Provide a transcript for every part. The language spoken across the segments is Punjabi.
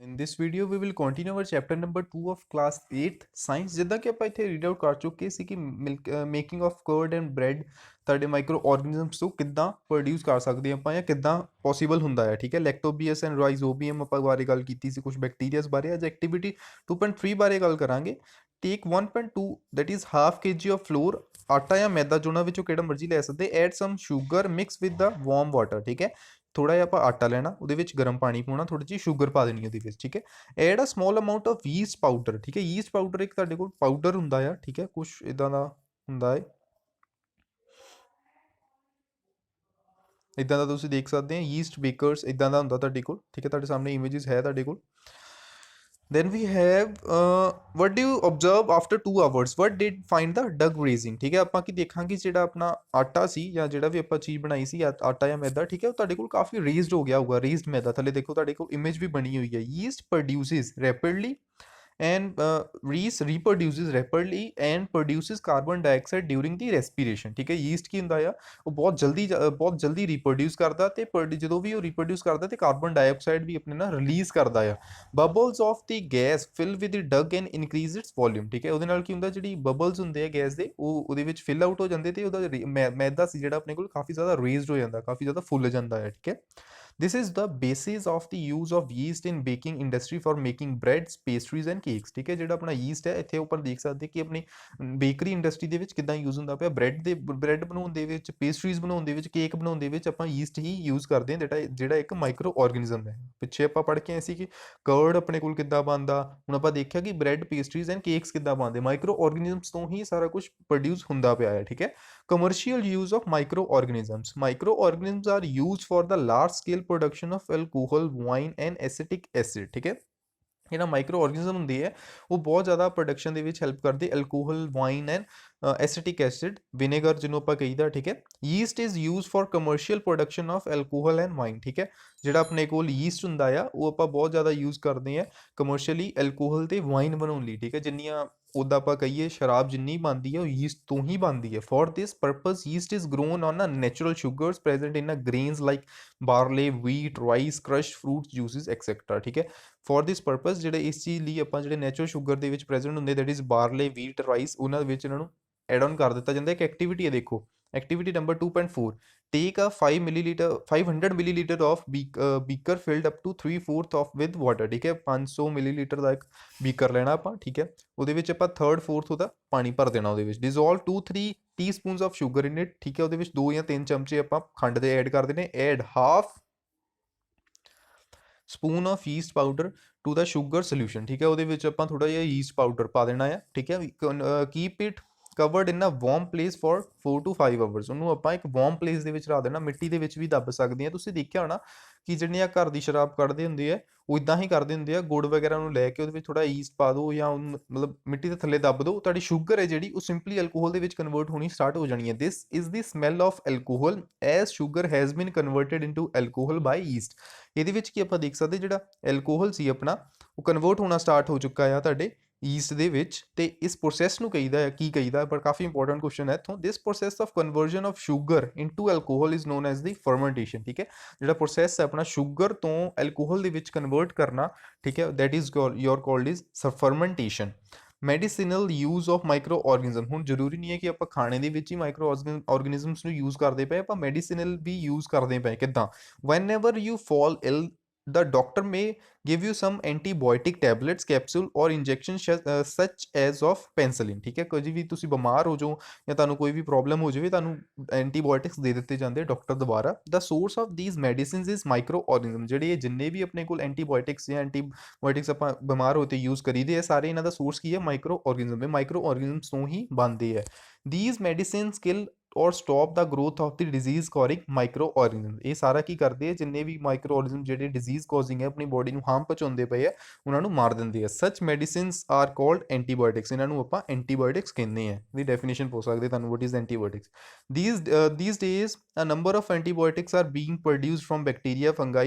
In this video we will continue our chapter number 2 of class 8th science ਜਿੱਦਾਂ ਕਿ ਆਪਾਂ ਇੱਥੇ ਰੀਡ ਆਊਟ ਕਰ ਚੁੱਕੇ ਸੀ ਕਿ milk making of curd and bread ਤੁਹਾਡੇ ਮਾਈਕਰੋ ਆਰਗੇਨਿਜ਼ਮਸ ਤੋਂ ਕਿੱਦਾਂ ਪ੍ਰੋਡਿਊਸ ਕਰ ਸਕਦੇ ਆਪਾਂ ਜਾਂ ਕਿੱਦਾਂ ਪੋਸੀਬਲ ਹੁੰਦਾ ਹੈ। ਠੀਕ ਹੈ, ਲੈਕਟੋਬੀਅਸ ਐਂਡ ਰਾਈਜ਼ੋਬੀਅਮ ਆਪਾਂ ਬਾਰੇ ਗੱਲ ਕੀਤੀ ਸੀ, ਕੁਝ ਬੈਕਟੀਰੀਆਸ ਬਾਰੇ। ਅੱਜ ਐਕਟੀਵਿਟੀ 2.3 ਬਾਰੇ ਗੱਲ ਕਰਾਂਗੇ। ਟੇਕ 1.2 that is half kg of flour, ਆਟਾ ਜਾਂ ਮੈਦਾ ਦੋਨਾਂ ਵਿੱਚੋਂ ਕਿਹੜਾ ਮਰਜ਼ੀ ਲੈ ਸਕਦੇ। Add some sugar mix with the warm water. ਠੀਕ ਹੈ, ਥੋੜਾ ਜਿਹਾ ਆਪਾਂ ਆਟਾ ਲੈਣਾ, ਉਹਦੇ ਵਿੱਚ ਗਰਮ ਪਾਣੀ ਪਾਉਣਾ, ਥੋੜੀ ਜਿਹੀ ਸ਼ੂਗਰ ਪਾ ਦੇਣੀ ਉਹਦੇ ਵਿੱਚ। ਠੀਕ ਹੈ, add a small amount of yeast powder. ਠੀਕ ਹੈ, ਯੀਸਟ ਪਾਊਡਰ ਇੱਕ ਤੁਹਾਡੇ ਕੋਲ ਪਾਊਡਰ ਹੁੰਦਾ ਆ। ਠੀਕ ਹੈ, ਕੁਛ ਇਦਾਂ ਦਾ ਹੁੰਦਾ ਹੈ, ਇਦਾਂ ਦਾ ਤੁਸੀਂ ਦੇਖ ਸਕਦੇ ਆ ਯੀਸਟ ਬੇਕਰਸ, ਇਦਾਂ ਦਾ ਹੁੰਦਾ ਤੁਹਾਡੇ ਕੋਲ। ਠੀਕ ਹੈ, ਤੁਹਾਡੇ ਸਾਹਮਣੇ ਇਮੇजेस ਹੈ ਤੁਹਾਡੇ ਕੋਲ। then we have what do you observe after 2 hours, what did find the Doug raising। ਠੀਕ ਹੈ, ਆਪਾਂ ਕੀ ਦੇਖਾਂਗੇ, ਜਿਹੜਾ ਆਪਣਾ ਆਟਾ ਸੀ ਜਾਂ ਜਿਹੜਾ ਵੀ ਆਪਾਂ ਚੀਜ਼ ਬਣਾਈ ਸੀ ਆਟਾ ਜਾਂ ਮੈਦਾ, ਠੀਕ ਹੈ, ਉਹ ਤੁਹਾਡੇ ਕੋਲ ਕਾਫੀ ਰੇਜ਼ਡ ਹੋ ਗਿਆ ਹੋਊਗਾ। ਰੇਜ਼ਡ ਮੈਦਾ ਥੱਲੇ ਦੇਖੋ ਤੁਹਾਡੇ ਕੋਲ ਇਮੇਜ ਵੀ ਬਣੀ ਹੋਈ ਹੈ। Yeast produces rapidly and yeast reproduces rapidly and produces carbon dioxide during the respiration। ਠੀਕ ਹੈ, yeast ਕੀ ਹੁੰਦਾ ਆ, ਉਹ ਬਹੁਤ ਜਲਦੀ reproduce ਕਰਦਾ ਤੇ ਜਦੋਂ ਵੀ ਉਹ reproduce ਕਰਦਾ ਤੇ ਕਾਰਬਨ ਡਾਈਆਕਸਾਈਡ ਵੀ ਆਪਣੇ ਨਾਲ ਰਿਲੀਜ਼ ਕਰਦਾ ਆ। Bubbles of the gas fill with dough and increase its volume. ਠੀਕ ਹੈ, ਉਹਦੇ ਨਾਲ ਕੀ ਹੁੰਦਾ, ਜਿਹੜੀ ਬਬਲਸ ਹੁੰਦੇ ਆ ਗੈਸ ਦੇ, ਉਹ ਉਹਦੇ ਵਿੱਚ ਫਿਲ ਆਊਟ ਹੋ ਜਾਂਦੇ ਤੇ ਉਹਦਾ ਮੈਦਾ ਸੀ ਜਿਹੜਾ ਆਪਣੇ ਕੋਲ ਕਾਫੀ ਜ਼ਿਆਦਾ ਰੇਜ਼ਡ ਹੋ ਜਾਂਦਾ, ਕਾਫੀ ਜ਼ਿਆਦਾ ਫੁੱਲ ਜਾਂਦਾ ਹੈ। ਠੀਕ ਹੈ, this is the basis of the use of yeast in baking industry for making breads, pastries and cakes। ਠੀਕ ਹੈ, ਜਿਹੜਾ ਆਪਣਾ yeast ਹੈ, ਇੱਥੇ ਉੱਪਰ ਦੇਖ ਸਕਦੇ ਕਿ ਆਪਣੀ ਬੇਕਰੀ ਇੰਡਸਟਰੀ ਦੇ ਵਿੱਚ ਕਿੱਦਾਂ ਯੂਜ਼ ਹੁੰਦਾ ਪਿਆ। ਬ੍ਰੈਡ ਬਣਾਉਣ ਦੇ ਵਿੱਚ, ਪੇਸਟਰੀਜ਼ ਬਣਾਉਣ ਦੇ ਵਿੱਚ, ਕੇਕ ਬਣਾਉਣ ਦੇ ਵਿੱਚ ਆਪਾਂ yeast ਹੀ ਯੂਜ਼ ਕਰਦੇ ਹਾਂ, ਜਿਹੜਾ ਇੱਕ ਮਾਈਕਰੋ ਆਰਗੇਨਿਜ਼ਮ ਹੈ। ਪਿੱਛੇ ਆਪਾਂ ਪੜ੍ਹ ਕੇ ਆਏ ਸੀ ਕਿ ਕਰਡ ਆਪਣੇ ਕੋਲ ਕਿੱਦਾਂ ਬਣਦਾ, ਹੁਣ ਆਪਾਂ ਦੇਖਿਆ ਕਿ ਬ੍ਰੈਡ, ਪੇਸਟਰੀਜ਼ ਐਂਡ ਕੇਕਸ ਕਿੱਦਾਂ ਬਣਦੇ, ਮਾਈਕਰੋ ਆਰਗੇਨਿਜ਼ਮਸ ਤੋਂ ਹੀ ਸਾਰਾ ਕੁਝ ਪ੍ਰੋਡਿਊਸ ਹੁੰਦਾ ਪਿਆ ਹੈ। ਠੀਕ ਹੈ, commercial use of microorganisms, microorganisms are used for the large scale production of alcohol, wine and acetic acid। ਠੀਕ ਹੈ, ਜਿਹੜਾ ਮਾਈਕਰੋ ਆਰਗੇਨਿਜ਼ਮ ਹੁੰਦੀ ਹੈ ਉਹ ਬਹੁਤ ਜ਼ਿਆਦਾ ਪ੍ਰੋਡਕਸ਼ਨ ਦੇ ਵਿੱਚ ਹੈਲਪ ਕਰਦੇ, alcohol, wine and acetic acid, vinegar ਜਿਹਨੂੰ ਆਪਾਂ ਕਹੀਦਾ। ਠੀਕ ਹੈ, yeast is use for commercial production of alcohol and wine. ਠੀਕ ਹੈ, ਜਿਹੜਾ ਆਪਣੇ ਕੋਲ ਯੀਸਟ ਹੁੰਦਾ ਆ ਉਹ ਆਪਾਂ ਬਹੁਤ ਜ਼ਿਆਦਾ ਯੂਜ਼ ਕਰਦੇ ਆ ਕਮਰਸ਼ੀਅਲੀ ਅਲਕੋਹਲ ਤੇ ਵਾਈਨ ਬਣਾਉਣ ਲਈ। ਠੀਕ ਹੈ, ਜਿੰਨੀਆਂ ਉੱਦਾਂ ਆਪਾਂ ਕਹੀਏ ਸ਼ਰਾਬ ਜਿੰਨੀ ਬਣਦੀ ਹੈ ਉਹ ਯੀਸਟ ਤੋਂ ਹੀ ਬਣਦੀ ਹੈ। For this purpose yeast is grown on a natural sugars present in a grains like barley, wheat, rice, crushed fruits juices etcetera. ਠੀਕ ਹੈ, ਫॉर ਦਿਸ ਪਰਪਸ ਜਿਹੜੇ ਇਸ ਚੀਜ਼ ਲਈ ਆਪਾਂ ਜਿਹੜੇ ਨੈਚੁਰਲ ਸ਼ੂਗਰ ਦੇ ਵਿੱਚ ਪ੍ਰੈਜ਼ੈਂਟ ਹੁੰਦੇ, that is barley, wheat, rice, ਉਹਨਾਂ ਦੇ ਵਿੱਚ ਇਹਨਾਂ ਨੂੰ ਐਡ ਆਨ ਕਰ ਦਿੱਤਾ ਜਾਂਦਾ। ਇੱਕ ਐਕਟੀਵਿਟੀ ਹੈ, ਦੇਖੋ activity number 2.4, take a 500 millilitre of beaker filled up to 3/4 of with water. ਠੀਕ ਹੈ, 500 ਮਿਲੀਲੀਟਰ ਦਾ ਇੱਕ ਬੀਕਰ ਲੈਣਾ ਆਪਾਂ। ਠੀਕ ਹੈ, ਉਹਦੇ ਵਿੱਚ ਆਪਾਂ 3/4 ਉਹਦਾ ਪਾਣੀ ਭਰ ਦੇਣਾ। ਉਹਦੇ ਵਿੱਚ dissolve 2-3 ਟੀਸਪੂਨਸ of sugar in it. ਠੀਕ ਹੈ, ਉਹਦੇ ਵਿੱਚ 2 ਜਾਂ 3 ਚਮਚੇ ਆਪਾਂ ਖੰਡ ਦੇ ਐਡ ਕਰ ਦੇਣੇ। Add half spoon of yeast powder to the sugar solution. ਠੀਕ ਹੈ, ਉਹਦੇ ਵਿੱਚ ਆਪਾਂ ਥੋੜਾ ਜਿਹਾ ਯੀਸਟ ਪਾਊਡਰ ਪਾ ਦੇਣਾ ਆ। ਠੀਕ ਹੈ, keep it covered in a warm place for 4 to 5 hours. ਉਹਨੂੰ ਆਪਾਂ ਇੱਕ ਵਾਰਮ ਪਲੇਸ ਦੇ ਵਿੱਚ ਰੱਖ ਦੇਣਾ, ਮਿੱਟੀ ਦੇ ਵਿੱਚ ਵੀ ਦੱਬ ਸਕਦੇ ਆ। ਤੁਸੀਂ ਦੇਖਿਆ ਹੋਣਾ ਕਿ ਜਿਹੜੀਆਂ ਘਰ ਦੀ ਸ਼ਰਾਬ ਕੱਢਦੇ ਹੁੰਦੇ ਆ ਉਹ ਇਦਾਂ ਹੀ ਕਰਦੇ ਹੁੰਦੇ ਆ, ਗੁੜ ਵਗੈਰਾ ਨੂੰ ਲੈ ਕੇ ਉਹਦੇ ਵਿੱਚ ਥੋੜਾ ਈਸਟ ਪਾ ਦਿਓ ਜਾਂ ਮਤਲਬ ਮਿੱਟੀ ਦੇ ਥੱਲੇ ਦੱਬ ਦਿਓ, ਤੁਹਾਡੀ ਸ਼ੂਗਰ ਹੈ ਜਿਹੜੀ ਉਹ ਸਿੰਪਲੀ ਅਲਕੋਹਲ ਦੇ ਵਿੱਚ ਕਨਵਰਟ ਹੋਣੀ ਸਟਾਰਟ ਹੋ ਜਾਣੀ ਹੈ। This is the smell of alcohol as sugar has been converted into alcohol by yeast. ਇਹਦੇ ਵਿੱਚ ਕੀ ਆਪਾਂ ਦੇਖ ਸਕਦੇ, ਜਿਹੜਾ ਐਲਕੋਹਲ ਸੀ ਆਪਣਾ ਉਹ ਕਨਵਰਟ ਹੋਣਾ ਸਟਾਰਟ ਹੋ ਚੁੱਕਾ ਆ ਤੁਹਾਡੇ ਈਸਟ ਦੇ ਵਿੱਚ। ਤੇ ਇਸ ਪ੍ਰੋਸੈਸ ਨੂੰ ਕਹੀਦਾ ਹੈ, ਕੀ ਕਹੀਦਾ, ਪਰ ਕਾਫੀ ਇੰਪੋਰਟੈਂਟ ਕੁਐਸਚਨ ਹੈ ਇੱਥੋਂ। This process of conversion of sugar into alcohol is known as the fermentation. ਠੀਕ ਹੈ, ਜਿਹੜਾ ਪ੍ਰੋਸੈਸ ਹੈ ਆਪਣਾ ਸ਼ੂਗਰ ਤੋਂ ਅਲਕੋਹਲ ਦੇ ਵਿੱਚ ਕਨਵਰਟ ਕਰਨਾ, ਠੀਕ ਹੈ, that is your called is fermentation. Medicinal use of micro organism, ਹੁਣ ਜ਼ਰੂਰੀ ਨਹੀਂ ਹੈ ਕਿ ਆਪਾਂ ਖਾਣੇ ਦੇ ਵਿੱਚ ਹੀ ਮਾਈਕਰੋ ਆਰਗੇਨਿਜ਼ਮਸ ਨੂੰ ਯੂਜ਼ ਕਰਦੇ ਪਏ, ਆਪਾਂ ਮੈਡੀਸਿਨਲ ਵੀ ਯੂਜ਼ ਕਰਦੇ ਪਏ। ਕਿੱਦਾਂ, whenever you fall ill the doctor may give you some antibiotic tablets, capsule or injection such as of penicillin। ਠੀਕ ਹੈ, ਕੋਈ ਵੀ ਤੁਸੀਂ ਬਿਮਾਰ ਹੋ ਜਾਓ ਜਾਂ ਤੁਹਾਨੂੰ ਕੋਈ ਵੀ ਪ੍ਰੋਬਲਮ ਹੋ ਜਾਵੇ, ਤੁਹਾਨੂੰ ਐਂਟੀਬਾਇਓਟਿਕਸ ਦੇ ਦਿੱਤੇ ਜਾਂਦੇ ਡਾਕਟਰ ਦੁਆਰਾ। The source of these medicines is micro organism. ਜਿਹੜੇ ਇਹ ਜਿੰਨੇ ਵੀ ਆਪਣੇ ਕੋਲ ਐਂਟੀਬਾਇਓਟਿਕਸ ਜਾਂ ਐਂਟੀਬਾਇਓਟਿਕਸ ਆਪਾਂ ਬਿਮਾਰ ਹੋਤੇ ਯੂਜ਼ ਕਰੀਦੇ ਆ, ਸਾਰੇ ਇਹਨਾਂ ਦਾ ਸੋਰਸ ਕੀ ਹੈ, ਮਾਈਕਰੋ ਆਰਗੇਨਿਜ਼ਮ ਹੈ। ਮਾਈਕਰੋ ਆਰਗੇਨਿਜ਼ਮਸ ਤੋਂ ਹੀ ਬਣਦੇ ਹੈ। These medicines kill or stop the growth of the disease causing micro organism. ਇਹ ਸਾਰਾ ਕੀ ਕਰਦੇ ਆ, ਜਿੰਨੇ ਵੀ ਮਾਈਕਰੋ ਆਰਗੇਨਿਜ਼ਮ ਜਿਹੜੇ ਡਿਜ਼ੀਜ਼ ਕੌਜ਼ਿੰਗ ਹੈ, ਆਪਣੀ ਬੋਡੀ ਨੂੰ ਹਾਰਮ ਪਹੁੰਚਾਉਂਦੇ ਪਏ ਆ, ਉਹਨਾਂ ਨੂੰ ਮਾਰ ਦਿੰਦੇ ਆ। ਸੱਚ ਮੈਡੀਸਿਨਸ ਆਰ ਕਾਲਡ ਐਂਟੀਬਾਇਓਟਿਕਸ। ਇਹਨਾਂ ਨੂੰ ਆਪਾਂ ਐਂਟੀਬਾਇਓਟਿਕਸ ਕਹਿੰਦੇ ਆ। ਇਹਦੀ ਡੈਫੀਨੇਸ਼ਨ ਪੁੱਛ ਸਕਦੇ ਤੁਹਾਨੂੰ, what is antibiotics. these days a number of antibiotics are being produced from bacteria, fungi,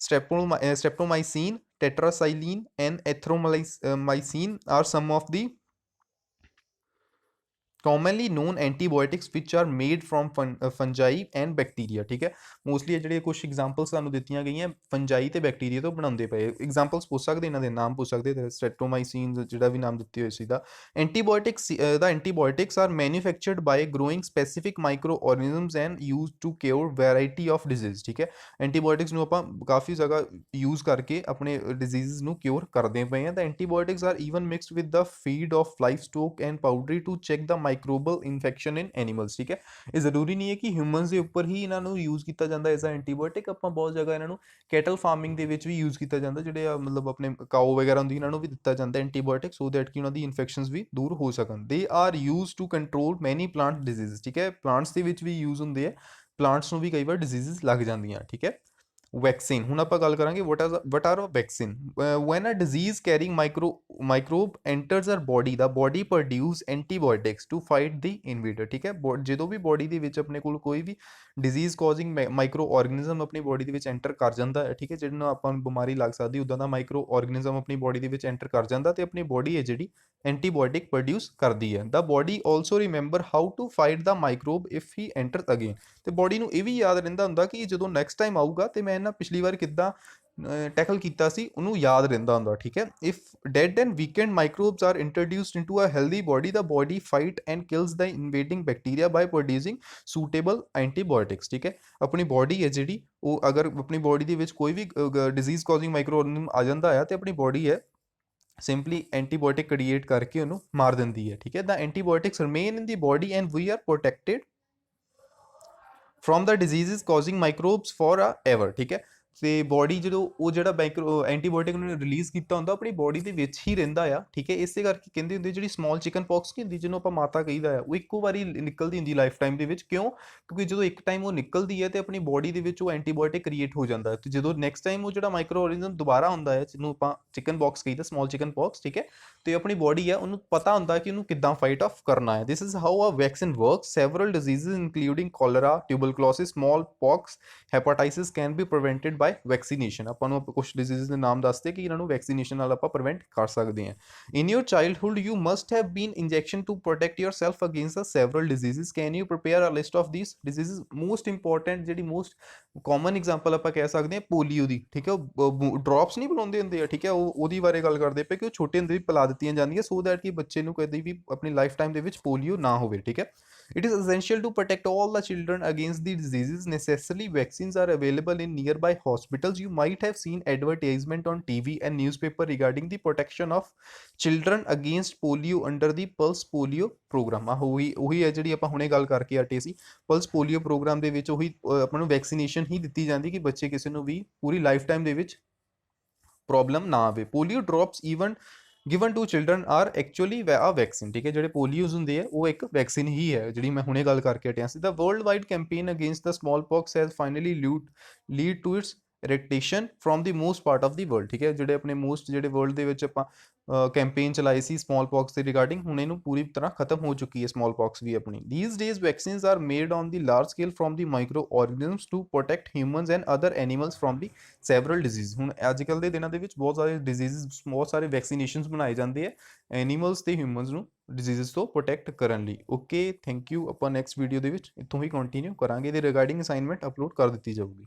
streptomycin, tetracycline and erythromycin are some of the commonly known antibiotics which are made from fungi and bacteria ठीक है ਮੋਸਟਲੀ ਇਹ ਜਿਹੜੇ ਕੁਝ ਐਗਜ਼ਾਮਪਲਸ ਸਾਨੂੰ ਦਿੱਤੀਆਂ ਗਈਆਂ ਫੰਜਾਈ ਤੇ ਬੈਕਟੀਰੀਆ ਤੋਂ ਬਣਾਉਂਦੇ ਪਏ ਐਗਜ਼ਾਮਪਲਸ ਪੁੱਛ ਸਕਦੇ ਇਹਨਾਂ ਦੇ ਨਾਮ ਪੁੱਛ ਸਕਦੇ ਸਟ੍ਰੈਪਟੋਮਾਈਸਿਨ ਜਿਹੜਾ ਵੀ ਨਾਮ ਦਿੱਤੇ ਹੋਏ ਸੀ ਦਾ antibiotics are manufactured by growing specific microorganisms and used to cure variety of disease ਠੀਕ ਹੈ ਐਂਟੀਬਾਇਓਟਿਕਸ ਨੂੰ ਆਪਾਂ ਕਾਫੀ ਜਗ੍ਹਾ ਯੂਜ਼ ਕਰਕੇ ਆਪਣੇ ਡਿਜ਼ੀਜ਼ਸ ਨੂੰ ਕਿਉਰ ਕਰਦੇ ਪਏ ਹਾਂ ਤਾਂ antibiotics are even mixed with the feed of livestock and poultry to check the microbial infection in animals ਠੀਕ ਹੈ ਇਹ ਜ਼ਰੂਰੀ ਨਹੀਂ ਹੈ ਕਿ ਹਿਊਮਨਸ ਦੇ ਉੱਪਰ ਹੀ ਇਹਨਾਂ ਨੂੰ ਯੂਜ਼ ਕੀਤਾ ਜਾਂਦਾ ਐਜ਼ ਅ ਐਂਟੀਬਾਇਓਟਿਕ ਆਪਾਂ ਬਹੁਤ ਜਗ੍ਹਾ ਇਹਨਾਂ ਨੂੰ ਕੈਟਲ ਫਾਰਮਿੰਗ ਦੇ ਵਿੱਚ ਵੀ ਯੂਜ਼ ਕੀਤਾ ਜਾਂਦਾ ਜਿਹੜੇ ਮਤਲਬ ਆਪਣੇ ਕਾਓ ਵਗੈਰਾ ਹੁੰਦੀ ਇਹਨਾਂ ਨੂੰ ਵੀ ਦਿੱਤਾ ਜਾਂਦਾ ਐਂਟੀਬਾਇਓਟਿਕ ਸੋ ਦੈਟ ਕਿ ਉਹਨਾਂ ਦੀ ਇਨਫੈਕਸ਼ਨਸ ਵੀ ਦੂਰ ਹੋ ਸਕਣ ਦੇ are used to control many plant disease ਠੀਕ ਹੈ ਪਲਾਂਟਸ ਦੇ ਵਿੱਚ ਵੀ ਯੂਜ਼ ਹੁੰਦੇ ਆ ਪਲਾਂਟਸ ਨੂੰ ਵੀ ਕਈ ਵਾਰ ਡਿਜ਼ੀਜ਼ਸ ਲੱਗ ਜਾਂਦੀਆਂ ਠੀਕ ਹੈ ਵੈਕਸੀਨ ਹੁਣ ਆਪਾਂ ਗੱਲ ਕਰਾਂਗੇ what are a vaccine when a disease carrying microbe enters our body the body produce antibiotics to fight the invader ਠੀਕ ਹੈ ਜਦੋਂ ਵੀ ਬੋਡੀ ਦੇ ਵਿੱਚ ਆਪਣੇ ਕੋਲ ਕੋਈ ਵੀ ਡਿਜ਼ੀਜ਼ ਕਾਜ਼ਿੰਗ ਮਾਈਕਰੋ ਆਰਗੇਨਿਜ਼ਮ ਆਪਣੀ ਬੋਡੀ ਦੇ ਵਿੱਚ ਐਂਟਰ ਕਰ ਜਾਂਦਾ ਹੈ ਠੀਕ ਹੈ ਜਿਹਦੇ ਨਾਲ ਆਪਾਂ ਨੂੰ ਬਿਮਾਰੀ ਲੱਗ ਸਕਦੀ ਉਦਾਂ ਦਾ ਮਾਈਕਰੋ ਆਰਗੇਨਿਜ਼ਮ ਆਪਣੀ ਬੋਡੀ ਦੇ ਵਿੱਚ ਐਂਟਰ ਕਰ ਜਾਂਦਾ ਤੇ ਆਪਣੀ ਬੋਡੀ ਹੈ ਜਿਹੜੀ ਐਂਟੀਬਾਇਓਟਿਕ ਪ੍ਰੋਡਿਊਸ ਕਰਦੀ ਹੈ the body also remember how to fight the microbe if he enters again ਤੇ ਬੋਡੀ ਨੂੰ ਇਹ ਵੀ ਯਾਦ ਰਹਿੰਦਾ ਹੁੰਦਾ ਕਿ ਜਦੋਂ ਨੈਕਸਟ ਟਾਈਮ ਆਊਗਾ ਤੇ ਮੈਂ ਇਹਨਾਂ ਪਿਛਲੀ ਵਾਰ ਕਿੱਦਾਂ ਟੈਕਲ ਕੀਤਾ ਸੀ ਉਹਨੂੰ ਯਾਦ ਰਹਿੰਦਾ ਹੁੰਦਾ ਠੀਕ ਹੈ if dead and weakened microbes are introduced into a healthy body the body fight and kills the invading bacteria by producing suitable antibiotics ਠੀਕ ਹੈ ਆਪਣੀ ਬੋਡੀ ਹੈ ਜਿਹੜੀ ਉਹ ਅਗਰ ਆਪਣੀ ਬੋਡੀ ਦੇ ਵਿੱਚ ਕੋਈ ਵੀ ਡਿਜ਼ੀਜ਼ ਕਾਜ਼ਿੰਗ ਮਾਈਕਰੋ ਆਰਗੇਨਿਜ਼ਮ ਆ ਜਾਂਦਾ ਆ ਤੇ ਆਪਣੀ ਬੋਡੀ ਹੈ simply antibiotic create ਕਰਕੇ ਉਹਨੂੰ ਮਾਰ ਦਿੰਦੀ ਹੈ ਠੀਕ ਹੈ the antibiotics remain in the body and we are protected from the diseases causing microbes for ever ਠੀਕ ਹੈ ਤੇ ਬੋਡੀ ਜਦੋਂ ਉਹ ਜਿਹੜਾ ਐਂਟੀਬਾਇਓਟਿਕ ਨੂੰ ਰਿਲੀਜ਼ ਕੀਤਾ ਹੁੰਦਾ ਆਪਣੀ ਬੋਡੀ ਦੇ ਵਿੱਚ ਹੀ ਰਹਿੰਦਾ ਆ ਠੀਕ ਹੈ ਇਸੇ ਕਰਕੇ ਕਹਿੰਦੇ ਹੁੰਦੇ ਜਿਹੜੀ ਸਮਾਲ ਚਿਕਨ ਪੌਕਸ ਕੀ ਹੁੰਦੀ ਜਿਹਨੂੰ ਆਪਾਂ ਮਾਤਾ ਕਹੀਦਾ ਆ ਉਹ ਇੱਕੋ ਵਾਰੀ ਨਿਕਲਦੀ ਹੁੰਦੀ ਲਾਈਫ ਟਾਈਮ ਦੇ ਵਿੱਚ ਕਿਉਂ ਕਿਉਂਕਿ ਜਦੋਂ ਇੱਕ ਟਾਈਮ ਉਹ ਨਿਕਲਦੀ ਹੈ ਤੇ ਆਪਣੀ ਬੋਡੀ ਦੇ ਵਿੱਚ ਉਹ ਐਂਟੀਬਾਇਓਟਿਕ ਕ੍ਰੀਏਟ ਹੋ ਜਾਂਦਾ ਤੇ ਜਦੋਂ ਨੈਕਸਟ ਟਾਈਮ ਉਹ ਜਿਹੜਾ ਮਾਈਕਰੋ ਆਰਗੇਨਿਜ਼ਮ ਦੁਬਾਰਾ ਹੁੰਦਾ ਹੈ ਜਿਹਨੂੰ ਆਪਾਂ ਚਿਕਨ ਪੌਕਸ ਕਹੀਦਾ ਸਮਾਲ ਚਿਕਨ ਪੌਕਸ ਠੀਕ ਹੈ ਤੇ ਆਪਣੀ ਬੋਡੀ ਹੈ ਉਹਨੂੰ ਪਤਾ ਹੁੰਦਾ ਕਿ ਉਹਨੂੰ ਕਿੱਦਾਂ ਫਾਈਟ ਆਫ ਕਰਨਾ ਹੈ this is how a vaccine works several diseases including cholera tuberculosis smallpox hepatitis can be prevented by vaccination ਆਪਾਂ ਨੂੰ ਕੁਝ ਡਿਜ਼ੀਜ਼ਸ ਦੇ ਨਾਮ ਦੱਸਦੇ ਕਿ ਇਹਨਾਂ ਨੂੰ ਵੈਕਸੀਨੇਸ਼ਨ ਨਾਲ ਆਪਾਂ ਪ੍ਰੀਵੈਂਟ ਕਰ ਸਕਦੇ ਹਾਂ in your childhood you must have been injection to protect yourself against the several diseases can you prepare a list of these diseases most important ਜਿਹੜੀ ਮੋਸਟ ਕਾਮਨ ਐਗਜ਼ਾਮਪਲ ਆਪਾਂ ਕਹਿ ਸਕਦੇ ਹਾਂ ਪੋਲੀਓ ਦੀ ਠੀਕ ਹੈ ਉਹ ਡ੍ਰੌਪਸ ਨਹੀਂ ਬਣਾਉਂਦੇ ਹੁੰਦੇ ਆ ਠੀਕ ਹੈ ਉਹਦੀ ਬਾਰੇ ਗੱਲ ਕਰਦੇ ਪਏ ਕਿ ਉਹ ਛੋਟੇ ਹੁੰਦੇ ਵੀ ਪਿਲਾ ਦਿੱਤੀਆਂ ਜਾਂਦੀਆਂ ਸੋ ਦੈਟ ਕਿ ਬੱਚੇ ਨੂੰ ਕਦੇ ਵੀ ਆਪਣੀ ਲਾਈਫ ਟਾਈਮ ਦੇ ਵਿੱਚ ਪੋਲੀਓ ਨਾ ਹੋਵੇ ਠੀਕ ਹੈ It is essential to protect all the children against the diseases. Necessarily, vaccines are available in nearby hospitals. You might have seen advertisement on TV and newspaper regarding the protection of children against polio under the Pulse Polio program. ਉਹੀ ਹੈ ਜਿਹੜੀ ਆਪਾਂ ਹੁਣੇ ਗੱਲ ਕਰਕੇ ਹਟੇ ਸੀ ਪਲਸ ਪੋਲੀਓ ਪ੍ਰੋਗਰਾਮ ਦੇ ਵਿੱਚ ਉਹੀ ਆਪਾਂ ਨੂੰ ਵੈਕਸੀਨੇਸ਼ਨ ਹੀ ਦਿੱਤੀ ਜਾਂਦੀ ਕਿ ਬੱਚੇ ਕਿਸੇ ਨੂੰ ਵੀ ਪੂਰੀ ਲਾਈਫ ਟਾਈਮ ਦੇ ਵਿੱਚ ਪ੍ਰੋਬਲਮ ਨਾ ਆਵੇ polio drops even given to children are actually a vaccine ਠੀਕ ਹੈ ਜਿਹੜੇ ਪੋਲੀਓਜ਼ ਹੁੰਦੇ ਆ ਉਹ ਇੱਕ ਵੈਕਸੀਨ ਹੀ ਹੈ ਜਿਹੜੀ ਮੈਂ ਹੁਣੇ ਗੱਲ ਕਰਕੇ ਹਟਿਆ ਸੀ the worldwide campaign against the smallpox has finally lead to its eradication from the most part of the world ਠੀਕ ਹੈ ਜਿਹੜੇ ਆਪਣੇ ਮੋਸਟ ਜਿਹੜੇ ਵਰਲਡ ਦੇ ਵਿੱਚ ਆਪਾਂ ਕੈਂਪੇਨ ਚਲਾਈ ਸੀ ਸਮਾਲ ਪੌਕਸ ਦੇ ਰਿਗਾਰਡਿੰਗ ਹੁਣ ਇਹਨੂੰ ਪੂਰੀ ਤਰ੍ਹਾਂ ਖਤਮ ਹੋ ਚੁੱਕੀ ਹੈ ਸਮਾਲ ਪੌਕਸ ਵੀ ਆਪਣੀ these days vaccines are made on the large scale from the microorganisms to protect humans and other animals from the several diseases ਹੁਣ ਅੱਜ ਕੱਲ੍ਹ ਦੇ ਦਿਨਾਂ ਦੇ ਵਿੱਚ ਬਹੁਤ ਸਾਰੇ ਡਿਜ਼ੀਜ਼ਸ ਬਹੁਤ ਸਾਰੇ ਵੈਕਸੀਨੇਸ਼ਨਸ ਬਣਾਏ ਜਾਂਦੇ ਆ ਐਨੀਮਲਸ ਤੇ ਹਿਊਮਨਸ ਨੂੰ ਡਿਜ਼ੀਜ਼ਸ ਤੋਂ ਪ੍ਰੋਟੈਕਟ ਕਰਨ ਲਈ ਓਕੇ ਥੈਂਕ ਯੂ ਆਪਾਂ ਨੈਕਸਟ ਵੀਡੀਓ ਦੇ ਵਿੱਚ ਇੱਥੋਂ ਹੀ ਕੰਟੀਨਿਊ ਕਰਾਂਗੇ ਇਹਦੇ ਰਿਗਾਰਡਿੰਗ ਅਸਾਈਨਮੈਂਟ ਅਪਲੋਡ ਕਰ ਦਿੱਤੀ ਜਾਊਗੀ